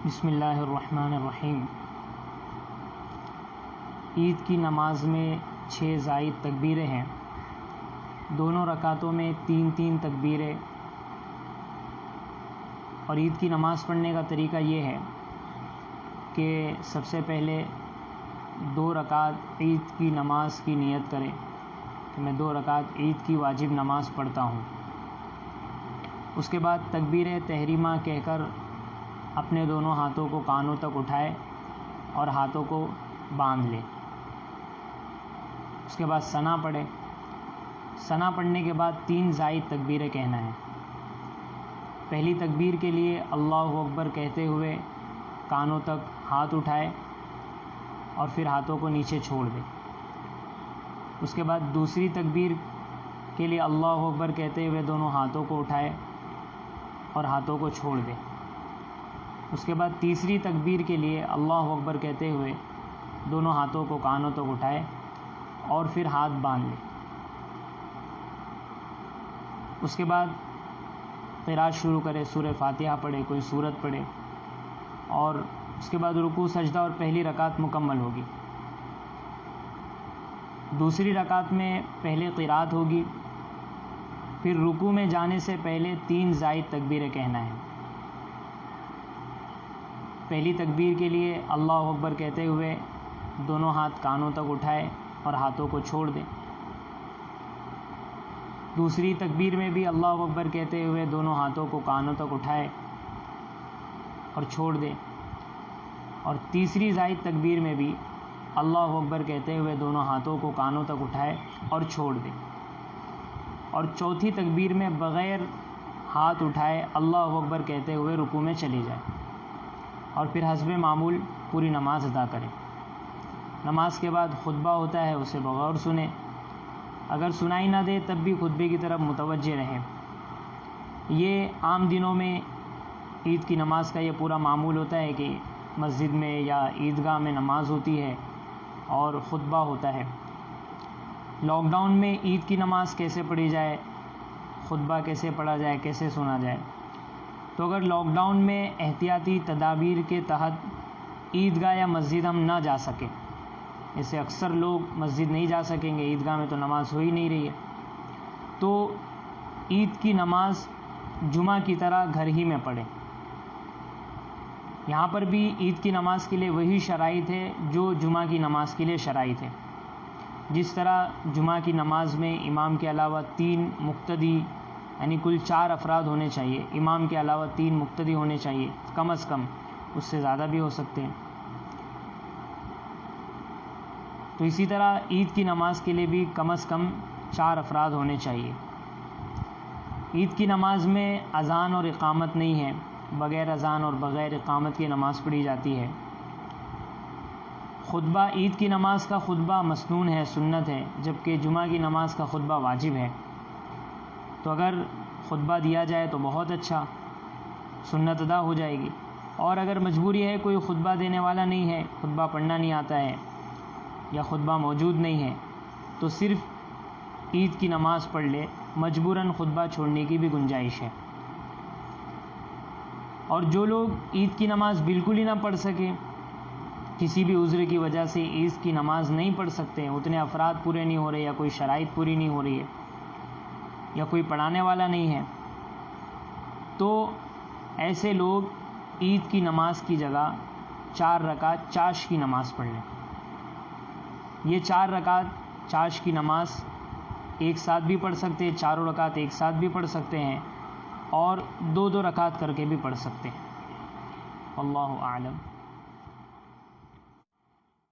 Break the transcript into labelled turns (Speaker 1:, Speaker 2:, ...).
Speaker 1: بسم اللہ الرحمن الرحیم۔ عید کی نماز میں 6 زائد تکبیریں ہیں، دونوں رکعتوں میں 3 تکبیریں، اور عید کی نماز پڑھنے کا طریقہ یہ ہے کہ سب سے پہلے 2 رکعت عید کی نماز کی نیت کریں کہ میں 2 رکعت عید کی واجب نماز پڑھتا ہوں۔ اس کے بعد تکبیر تحریمہ کہہ کر اپنے دونوں ہاتھوں کو کانوں تک اٹھائے اور ہاتھوں کو باندھ لے۔ اس کے بعد ثنا پڑھے۔ ثنا پڑھنے کے بعد 3 زائد تکبیریں کہنا ہے۔ پہلی تکبیر کے لیے اللہ اکبر کہتے ہوئے کانوں تک ہاتھ اٹھائے اور پھر ہاتھوں کو نیچے چھوڑ دے۔ اس کے بعد دوسری تکبیر کے لیے اللہ اکبر کہتے ہوئے دونوں ہاتھوں کو اٹھائے اور ہاتھوں کو چھوڑ دے۔ اس کے بعد تیسری تکبیر کے لیے اللہ اکبر کہتے ہوئے دونوں ہاتھوں کو کانوں تک اٹھائے اور پھر ہاتھ باندھ لے۔ اس کے بعد قرات شروع کرے، سورہ فاتحہ پڑھے، کوئی سورت پڑھے، اور اس کے بعد رکوع سجدہ اور پہلی رکعت مکمل ہوگی۔ دوسری رکعت میں پہلے قرات ہوگی، پھر رکوع میں جانے سے پہلے 3 زائد تکبیریں کہنا ہے۔ پہلی تکبیر کے لیے اللہ اکبر کہتے ہوئے دونوں ہاتھ کانوں تک اٹھائے اور ہاتھوں کو چھوڑ دیں۔ دوسری تکبیر میں بھی اللہ اکبر کہتے ہوئے دونوں ہاتھوں کو کانوں تک اٹھائے اور چھوڑ دیں، اور تیسری زائد تکبیر میں بھی اللہ اکبر کہتے ہوئے دونوں ہاتھوں کو کانوں تک اٹھائے اور چھوڑ دیں، اور چوتھی تکبیر میں بغیر ہاتھ اٹھائے اللہ اکبر کہتے ہوئے رکوع میں چلی جائے اور پھر حسب معمول پوری نماز ادا کرے۔ نماز کے بعد خطبہ ہوتا ہے، اسے بغور سنیں، اگر سنائی نہ دے تب بھی خطبے کی طرف متوجہ رہیں۔ یہ عام دنوں میں عید کی نماز کا یہ پورا معمول ہوتا ہے کہ مسجد میں یا عیدگاہ میں نماز ہوتی ہے اور خطبہ ہوتا ہے۔ لاک ڈاؤن میں عید کی نماز کیسے پڑھی جائے، خطبہ کیسے پڑھا جائے، کیسے سنا جائے؟ تو اگر لاک ڈاؤن میں احتیاطی تدابیر کے تحت عیدگاہ یا مسجد ہم نہ جا سکیں، جیسے اکثر لوگ مسجد نہیں جا سکیں گے، عیدگاہ میں تو نماز ہو ہی نہیں رہی ہے، تو عید کی نماز جمعہ کی طرح گھر ہی میں پڑھیں۔ یہاں پر بھی عید کی نماز کے لیے وہی شرائط ہے جو جمعہ کی نماز کے لیے شرائط ہے۔ جس طرح جمعہ کی نماز میں امام کے علاوہ 3 مقتدی، یعنی کل 4 افراد ہونے چاہیے، امام کے علاوہ 3 مقتدی ہونے چاہیے کم از کم، اس سے زیادہ بھی ہو سکتے ہیں۔ تو اسی طرح عید کی نماز کے لیے بھی کم از کم 4 افراد ہونے چاہیے۔ عید کی نماز میں اذان اور اقامت نہیں ہے، بغیر اذان اور بغیر اقامت کی نماز پڑھی جاتی ہے۔ خطبہ، عید کی نماز کا خطبہ مسنون ہے، سنت ہے، جبکہ جمعہ کی نماز کا خطبہ واجب ہے۔ تو اگر خطبہ دیا جائے تو بہت اچھا، سنت ادا ہو جائے گی، اور اگر مجبوری ہے، کوئی خطبہ دینے والا نہیں ہے، خطبہ پڑھنا نہیں آتا ہے یا خطبہ موجود نہیں ہے، تو صرف عید کی نماز پڑھ لے، مجبوراً خطبہ چھوڑنے کی بھی گنجائش ہے۔ اور جو لوگ عید کی نماز بالکل ہی نہ پڑھ سکیں، کسی بھی عذر کی وجہ سے عید کی نماز نہیں پڑھ سکتے، اتنے افراد پورے نہیں ہو رہے، یا کوئی شرائط پوری نہیں ہو رہی ہے، یا کوئی پڑھانے والا نہیں ہے، تو ایسے لوگ عید کی نماز کی جگہ 4 رکعت چاشت کی نماز پڑھ لیں۔ یہ 4 رکعت چاشت کی نماز ایک ساتھ بھی پڑھ سکتے ہیں، 4 رکعت ایک ساتھ بھی پڑھ سکتے ہیں، اور 2 رکعت کر کے بھی پڑھ سکتے ہیں۔ اللہ اعلم۔